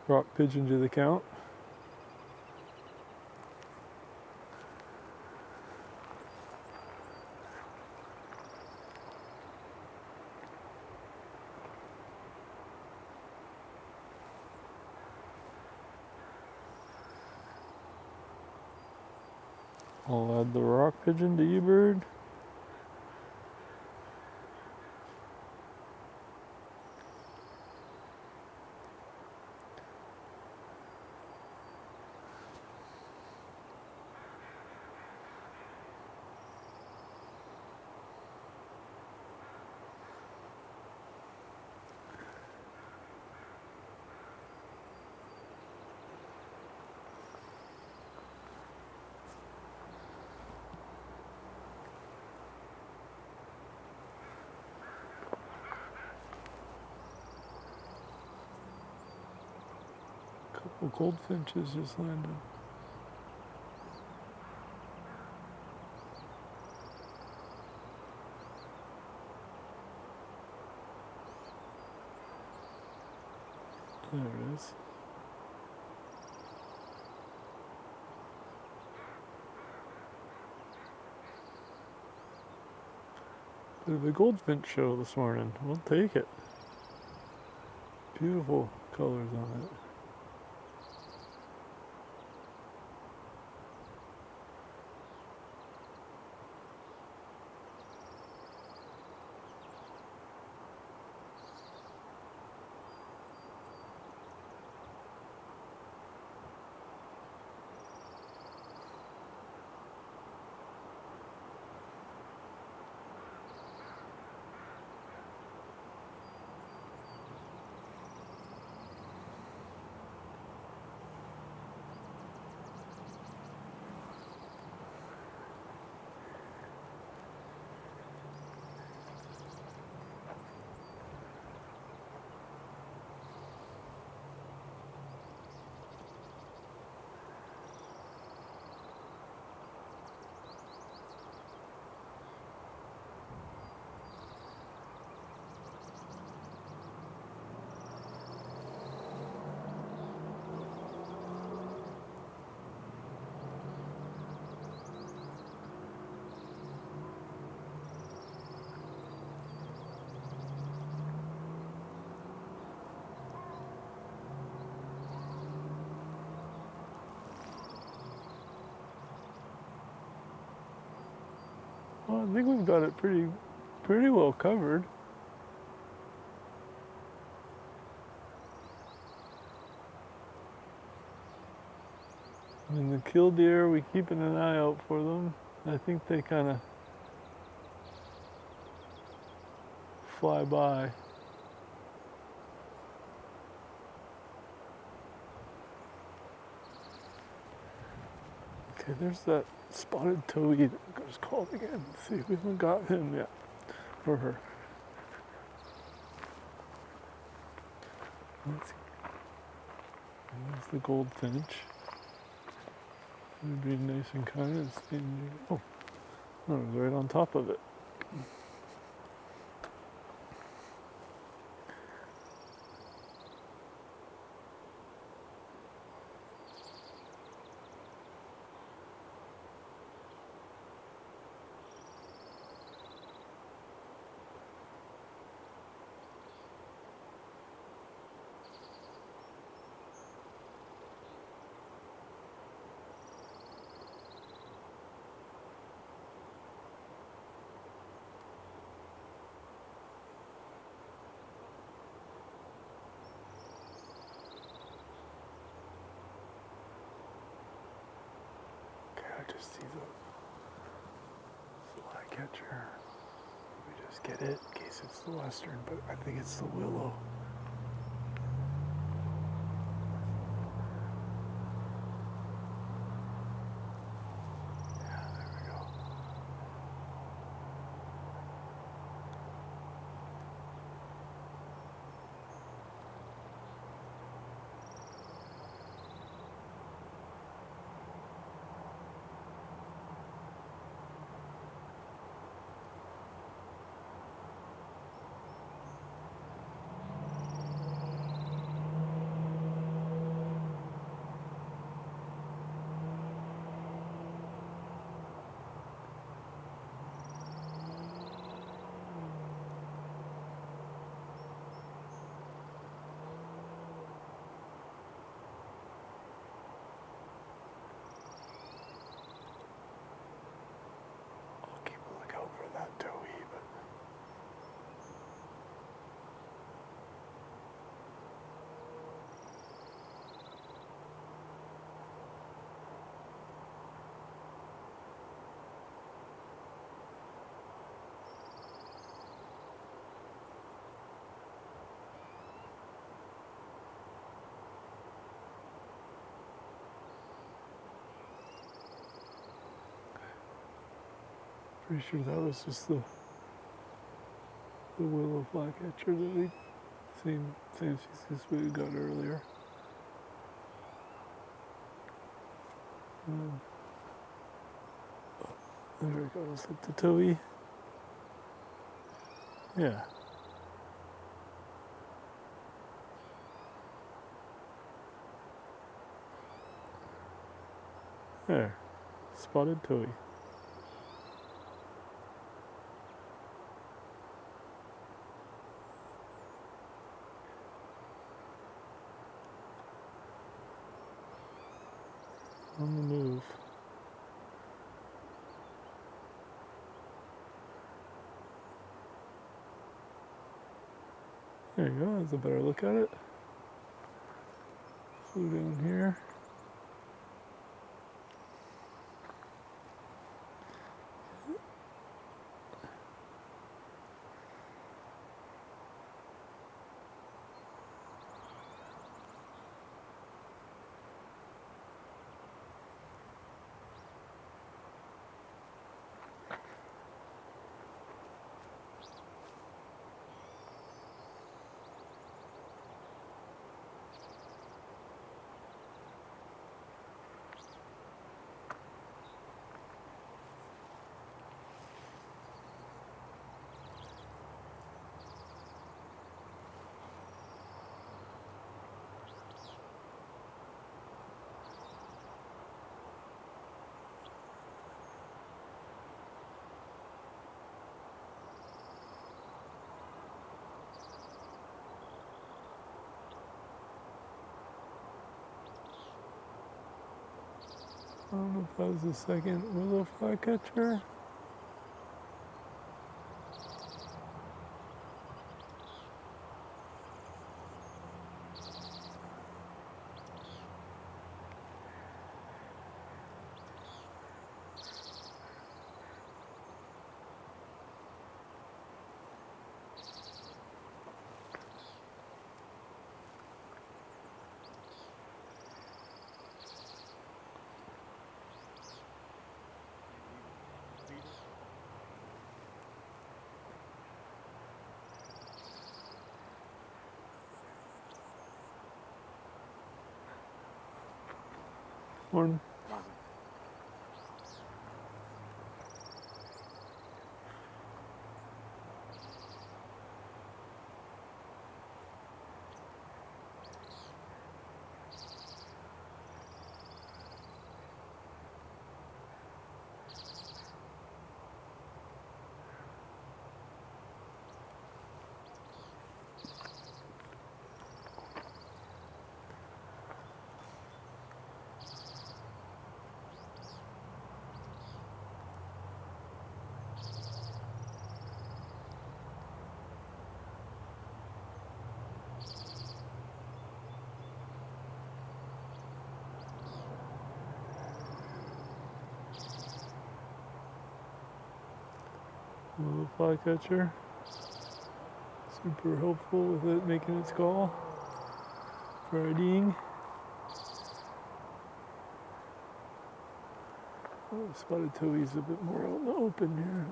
rock pigeon to the count. I'll add the rock pigeon to you, bird. Couple goldfinches just landed. There it is. Bit of a goldfinch show this morning. We'll take it. Beautiful colors on it. Well, I think we've got it pretty well covered. And the killdeer, we keeping an eye out for them. I think they kind of fly by. Okay, there's that spotted towhee that was called again. Let's see if we haven't got him yet, or her. Let's see. There's the goldfinch. It'd be nice and kind of stingy. Oh, I was right on top of it. Flycatcher. Let me just get it in case it's the western, but I think it's the willow. Yeah, there we go. For that Towhee, but pretty sure that was just the Willow Flycatcher that we same species we got earlier. There it goes at the Towhee. Yeah. There. Spotted Towhee. On the move. There you go, that's a better look at it. Flew down here. I don't know if that was the second Willow Flycatcher. Morning. Willow Flycatcher. Super helpful with it making its call for IDing. Oh, spotted Towhee's a bit more out in the open here.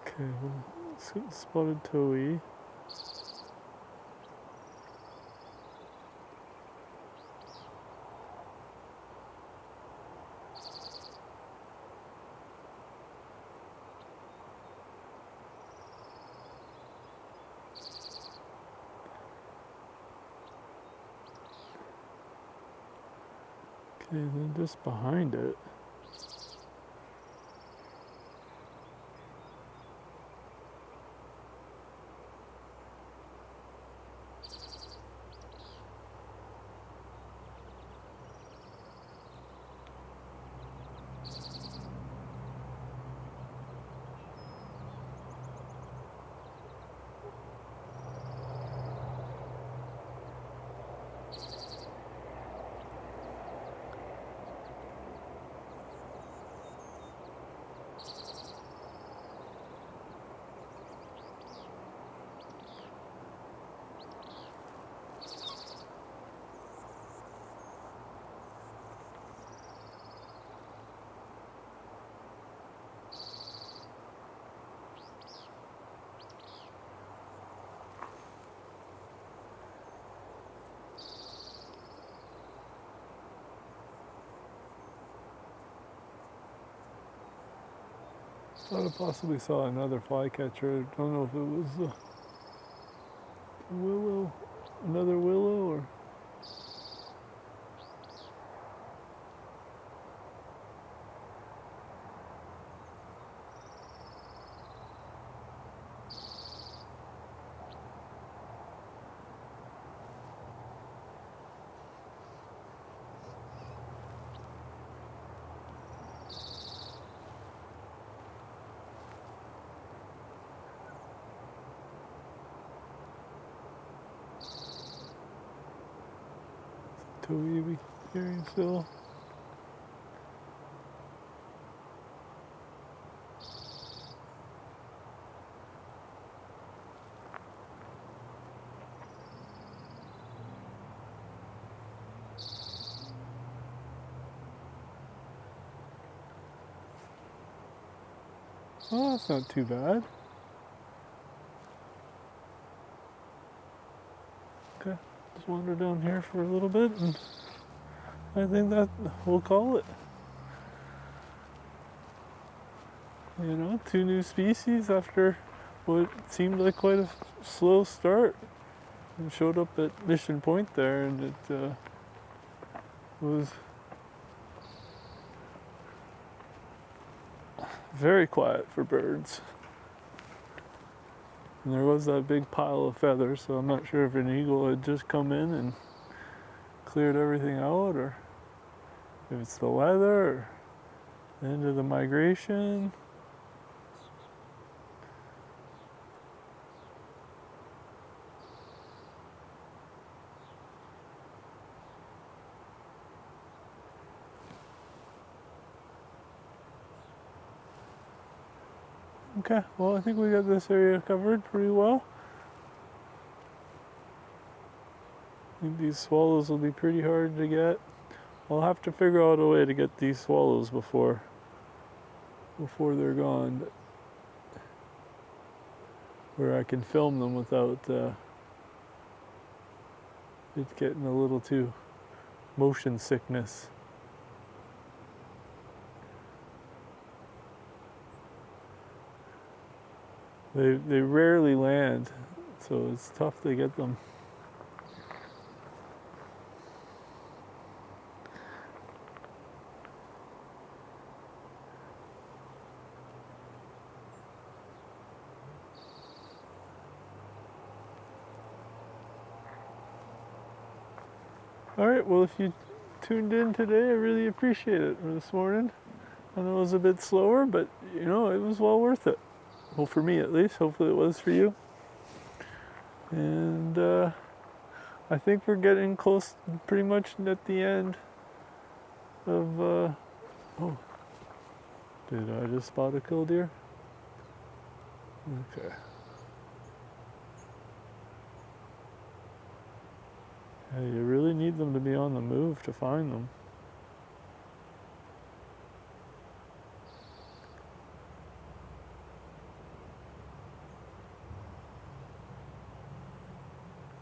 Okay, well, let's get the spotted Towhee. Okay, and then just behind it. Thought I possibly saw another flycatcher. I don't know if it was a willow, another willow, or Towhee we hearing still. Oh, that's not too bad. Okay, just wander down here for a little bit, and I think that we'll call it. You know, 2 new species after what seemed like quite a slow start. And showed up at Mission Point there, and it was very quiet for birds. And there was that big pile of feathers, so I'm not sure if an eagle had just come in and cleared everything out, or if it's the weather, or the end of the migration. Okay, well, I think we got this area covered pretty well. I think these swallows will be pretty hard to get. I'll have to figure out a way to get these swallows before they're gone, but where I can film them without it getting a little too motion sickness. They rarely land, so it's tough to get them. All right, well, if you tuned in today, I really appreciate it this morning. I know it was a bit slower, but you know, it was well worth it. Well, for me at least. Hopefully it was for you. And I think we're getting close, pretty much at the end of, oh, did I just spot a killdeer? Okay. Yeah, you really need them to be on the move to find them.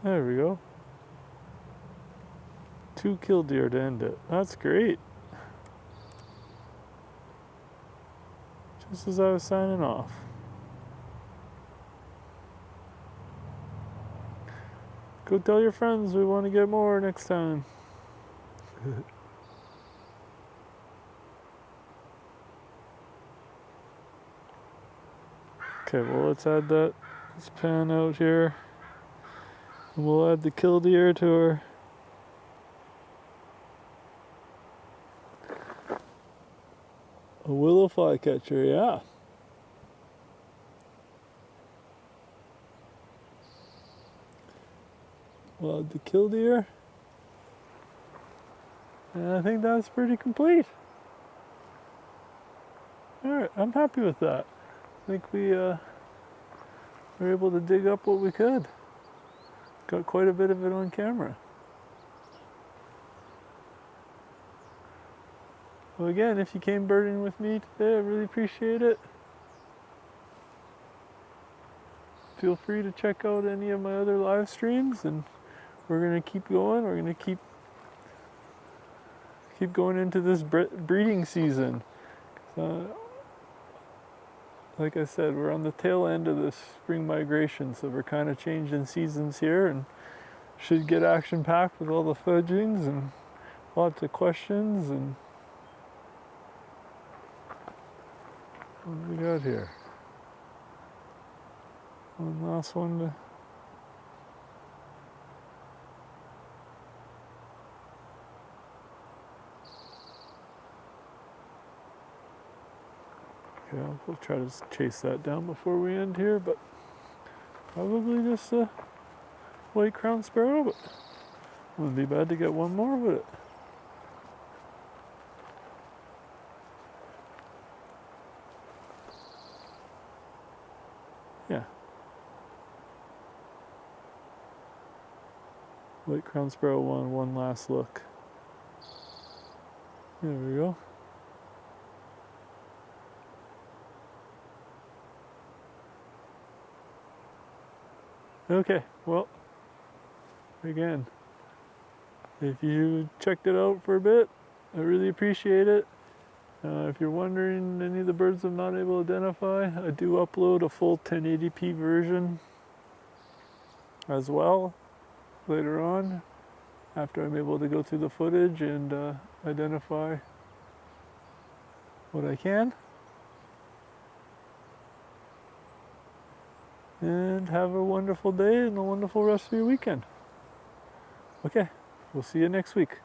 There we go. 2 killdeer to end it. That's great. Just as I was signing off. Go tell your friends we want to get more next time. Okay, well let's add this pan out here. And we'll add the killdeer to our a willow flycatcher, yeah. We'll add the killdeer. And I think that's pretty complete. Alright, I'm happy with that. I think we were able to dig up what we could. Got quite a bit of it on camera. Well, again, if you came birding with me today, I really appreciate it. Feel free to check out any of my other live streams, and we're gonna keep going. We're gonna keep going into this breeding season. Like I said, we're on the tail end of this spring migration, so we're kind of changing seasons here, and should get action packed with all the fledglings and lots of questions. And what do we got here? One last one to... Okay, we'll try to chase that down before we end here, but probably just a white crowned sparrow, but wouldn't be bad to get one more, would it? Yeah. White crowned sparrow one last look. There we go. Okay, well, again, if you checked it out for a bit, I really appreciate it. If you're wondering any of the birds I'm not able to identify, I do upload a full 1080p version as well later on, after I'm able to go through the footage and identify what I can. And have a wonderful day and a wonderful rest of your weekend. Okay, we'll see you next week.